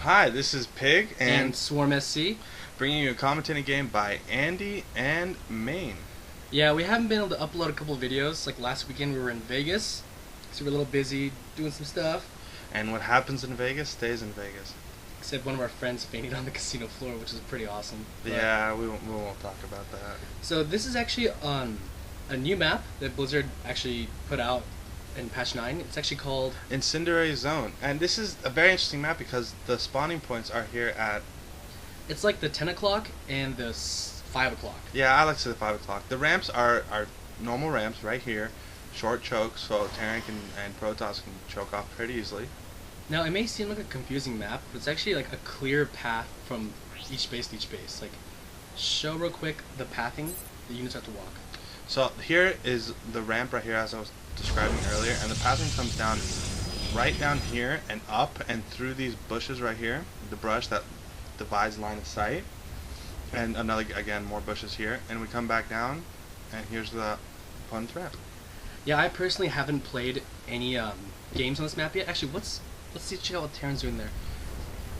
Hi, this is Pig and sWaRmSC. bringing you a commentating game by Andy and Main. Yeah, we haven't been able to upload a couple of videos. Like last weekend we were in Vegas, so we're a little busy doing some stuff. And what happens in Vegas stays in Vegas. Except one of our friends fainted on the casino floor, which is pretty awesome. Yeah, we won't talk about that. So this is actually on a new map that Blizzard actually put out in patch 9. It's actually called Incendiary Zone. And this is a very interesting map because the spawning points are here at... It's like the 10 o'clock and the 5 o'clock. Yeah, I like to say the 5 o'clock. The ramps are normal ramps right here. Short chokes, so Terran and Protoss can choke off pretty easily. Now, it may seem like a confusing map, but it's actually like a clear path from each base to each base. Like, show real quick the pathing the units have to walk. So here is the ramp right here as I was describing earlier, and the pathing comes down right down here and up and through these bushes right here, the brush that divides line of sight, and another, again, more bushes here, and we come back down, and here's the opponent's ramp. Yeah, I personally haven't played any games on this map yet. Actually, let's see, check out what Terran's doing there.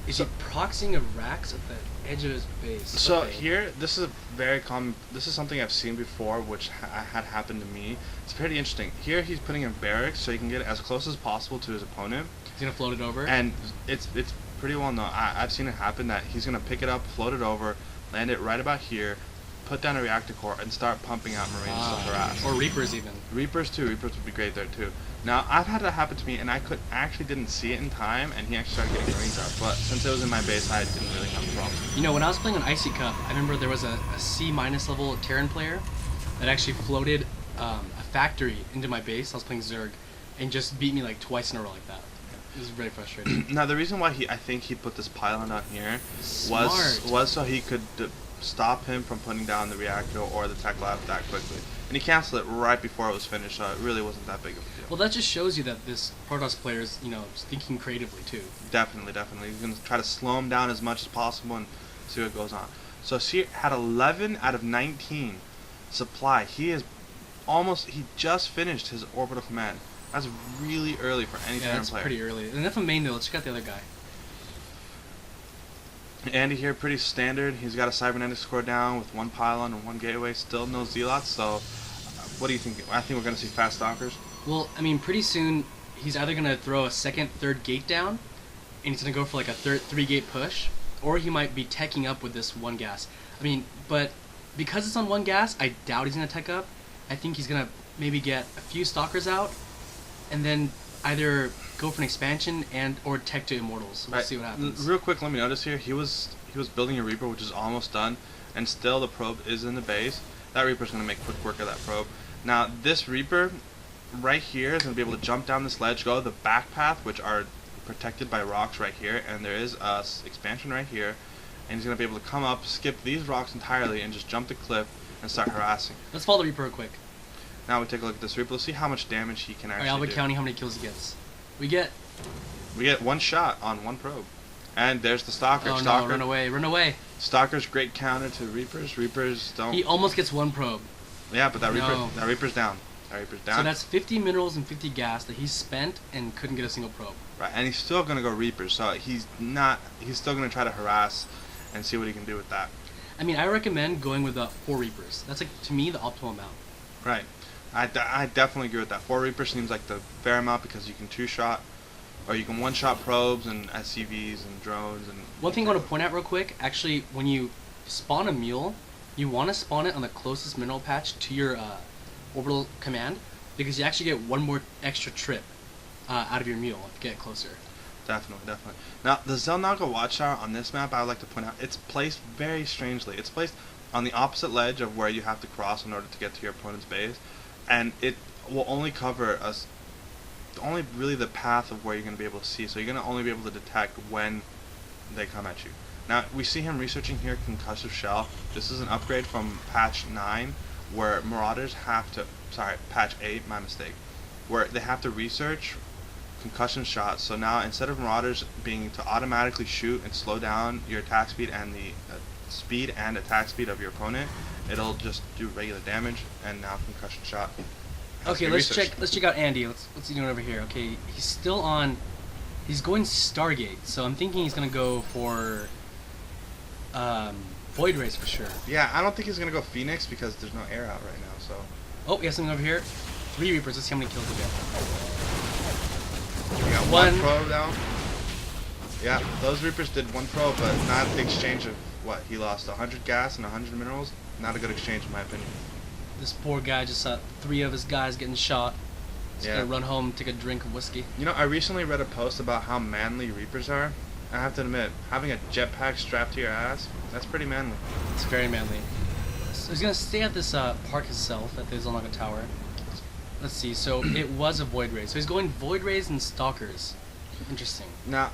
Is he proxying a Rax at the edge of his base? So okay. here, this is a very common. This is something I've seen before, which had happened to me. It's pretty interesting. Here, he's putting in barracks so he can get as close as possible to his opponent. He's gonna float it over. And it's pretty well known. I've seen it happen that he's gonna pick it up, float it over, land it right about here, put down a reactor core, and start pumping out Marines to harass. Or Reapers even. Reapers too. Reapers would be great there too. Now, I've had that happen to me, and I didn't see it in time, and he actually started getting Marines out. But since it was in my base, I didn't really have a problem. You know, when I was playing on Icy Cup, I remember there was a C- level Terran player that actually floated a factory into my base. I was playing Zerg, and just beat me like twice in a row like that. It was very frustrating. Now, the reason why I think he put this pylon down here Smart. was so he could stop him from putting down the reactor or the tech lab that quickly. And he canceled it right before it was finished, so it really wasn't that big of a deal. Well, that just shows you that this Protoss player is, thinking creatively too. Definitely. He's going to try to slow him down as much as possible and see what goes on. So he had 11 out of 19 supply. He just finished his orbital command. That's really early for any Terran player. Yeah, pretty early. Enough of main though, let's check out the other guy. Andy here, pretty standard. He's got a cybernetics core down with one pylon and one gateway. Still no zealots, so what do you think? I think we're going to see fast stalkers. Well, I mean, pretty soon he's either going to throw a second, third gate down, and he's going to go for like a three-gate push, or he might be teching up with this one gas. I mean, but because it's on one gas, I doubt he's going to tech up. I think he's going to maybe get a few stalkers out, and then either go for an expansion or tech to immortals. We'll see what happens. Real quick, let me notice here. He was building a Reaper, which is almost done, and still the probe is in the base. That Reaper's going to make quick work of that probe. Now, this Reaper right here is going to be able to jump down this ledge, go the back path, which are protected by rocks right here, and there is a expansion right here, and he's going to be able to come up, skip these rocks entirely, and just jump the cliff and start harassing. Let's follow the Reaper real quick. Now we take a look at this Reaper. Let's see how much damage he can actually do. Alright, I'll be counting how many kills he gets. We get one shot on one probe. And there's the Stalker. Oh Stalker. no, run away. Stalker's great counter to Reapers. Reapers don't... He almost gets one probe. Yeah, but that Reaper's down. That Reaper's down. So that's 50 minerals and 50 gas that he spent and couldn't get a single probe. Right, and he's still going to go Reapers, so he's still going to try to harass and see what he can do with that. I mean, I recommend going with 4 Reapers. That's, like, to me, the optimal amount. Right. I definitely agree with that. 4 Reapers seems like the fair amount because you can 2-shot, or you can 1-shot probes and SCVs and drones. And one thing I want to point out real quick, actually, when you spawn a mule, you want to spawn it on the closest mineral patch to your orbital command, because you actually get one more extra trip out of your mule if you get closer. Definitely. Now, the Zelnaga Watchtower on this map, I would like to point out, it's placed very strangely. It's placed on the opposite ledge of where you have to cross in order to get to your opponent's base, and it will only cover only really the path of where you're going to be able to see, so you're going to only be able to detect when they come at you. Now, we see him researching here Concussive Shell. This is an upgrade from patch 9, where Marauders have to, patch 8, my mistake, where they have to research concussion shots. So now, instead of Marauders being to automatically shoot and slow down your attack speed and the speed and attack speed of your opponent, it'll just do regular damage, and now concussion shot. Okay, let's check out Andy. What's he doing over here? Okay, he's still on He's going Stargate, so I'm thinking he's gonna go for Void Rays for sure. Yeah, I don't think he's gonna go Phoenix because there's no air out right now. So. Oh, he has something over here. 3 Reapers. Let's see how many kills we get. We got one probe down. Yeah, those Reapers did 1 probe, but not the exchange of what he lost 100 gas and 100 minerals. Not a good exchange in my opinion. This poor guy just saw 3 of his guys getting shot. He's gonna run home, take a drink of whiskey. You know, I recently read a post about how manly Reapers are. I have to admit, having a jetpack strapped to your ass, that's pretty manly. It's very manly. So he's gonna stay at this park itself at the Zolnaga Tower. Let's see. So it was a Void Ray. So he's going Void Rays and Stalkers. Interesting. Now,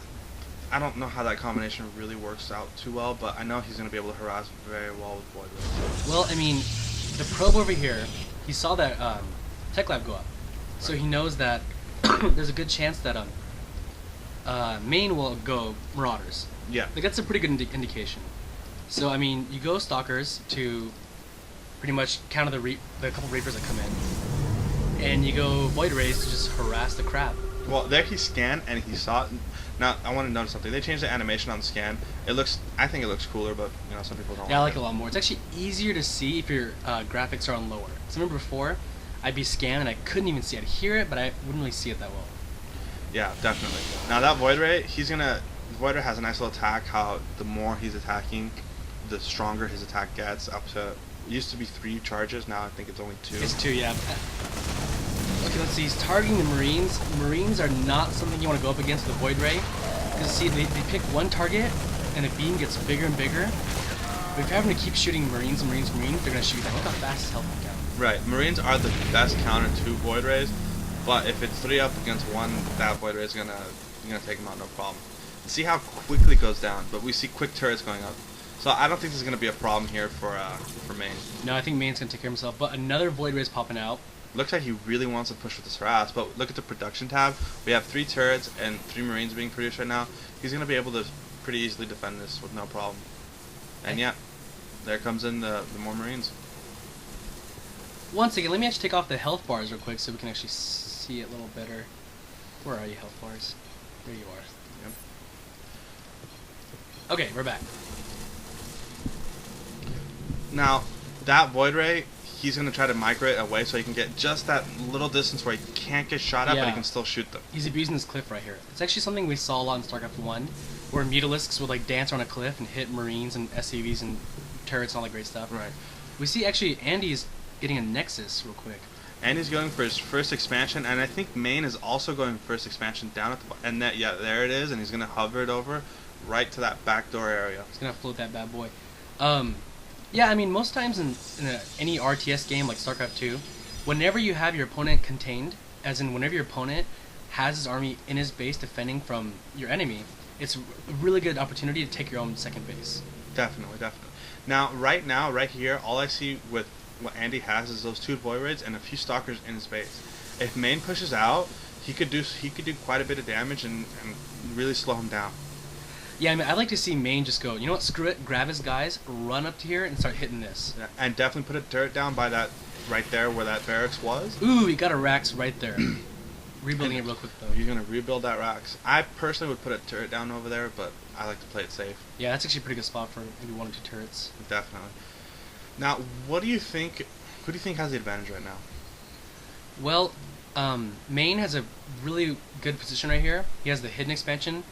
I don't know how that combination really works out too well, but I know he's gonna be able to harass very well with Void Rays. Well, I mean, the probe over here, he saw that Tech Lab go up, so he knows that there's a good chance that Main will go Marauders. Yeah. Like that's a pretty good indication. So I mean, you go Stalkers to pretty much counter the couple Reapers that come in, and you go Void Rays to just harass the crap. Well, there he scanned and he saw it. Now, I want to notice something. They changed the animation on the scan. I think it looks cooler, but you know, some people don't. Yeah, I like it a lot more. It's actually easier to see if your graphics are on lower. So remember before, I'd be scanning and I couldn't even see it. I'd hear it, but I wouldn't really see it that well. Yeah, definitely. Now that Void Ray, Void Ray has a nice little attack. How the more he's attacking, the stronger his attack gets. Up to, it used to be 3 charges. Now I think it's only 2. It's 2, yeah. Okay, let's see. He's targeting the Marines. Marines are not something you want to go up against with a Void Ray. Because, see, they pick one target, and the beam gets bigger and bigger. But if you're having to keep shooting Marines, they're going to shoot that. Look how fast his health can count. Right. Marines are the best counter to Void Rays, but if it's 3 up against 1, that Void Ray is gonna take him out no problem. See how quickly it goes down, but we see quick turrets going up. So I don't think there's gonna be a problem here for Main. No, I think Main's gonna take care of himself. But another Void Ray is popping out. Looks like he really wants to push with this harass, but look at the production tab. We have 3 turrets and 3 Marines being produced right now. He's going to be able to pretty easily defend this with no problem. And yeah, there comes in the more Marines. One second, let me actually take off the health bars real quick so we can actually see it a little better. Where are you, health bars? There you are. Yep. Okay, we're back. Now, that Void Ray, he's going to try to migrate away so he can get just that little distance where he can't get shot at, but he can still shoot them. He's abusing this cliff right here. It's actually something we saw a lot in StarCraft 1, where Mutalisks would like dance around a cliff and hit Marines and SCVs and turrets and all that great stuff. Right. We see actually Andy's getting a Nexus real quick. Andy's going for his first expansion, and I think Main is also going first expansion down at the bottom. And yeah, there it is, and he's going to hover it over right to that backdoor area. He's going to float that bad boy. Yeah, I mean, most times in any RTS game like StarCraft 2, whenever you have your opponent contained, as in whenever your opponent has his army in his base defending from your enemy, it's a really good opportunity to take your own second base. Definitely, definitely. Now, right here, all I see with what Andy has is those 2 Void Raids and a few Stalkers in his base. If Main pushes out, he could do quite a bit of damage and really slow him down. Yeah, I mean, I'd like to see Main just go, you know what, screw it, grab his guys, run up to here, and start hitting this. Yeah, and definitely put a turret down by that, right there where that barracks was. Ooh, he got a Rax right there. Rebuilding it real quick, though. You're going to rebuild that Rax. I personally would put a turret down over there, but I like to play it safe. Yeah, that's actually a pretty good spot for maybe 1 or 2 turrets. Definitely. Now, what do you think, who do you think has the advantage right now? Well, Main has a really good position right here. He has the hidden expansion,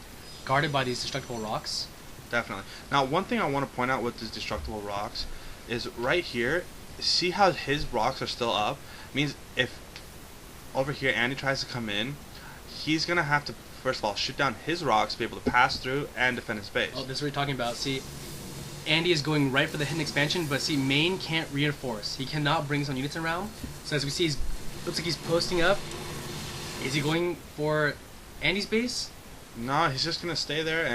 guarded by these destructible rocks. Definitely. Now, one thing I want to point out with these destructible rocks is right here, see how his rocks are still up? Means if over here Andy tries to come in, he's going to have to, first of all, shoot down his rocks to be able to pass through and defend his base. Oh, this is what we're talking about. See, Andy is going right for the hidden expansion, but see, Main can't reinforce. He cannot bring his own units around. So as we see, looks like he's posting up. Is he going for Andy's base? No, he's just going to stay there and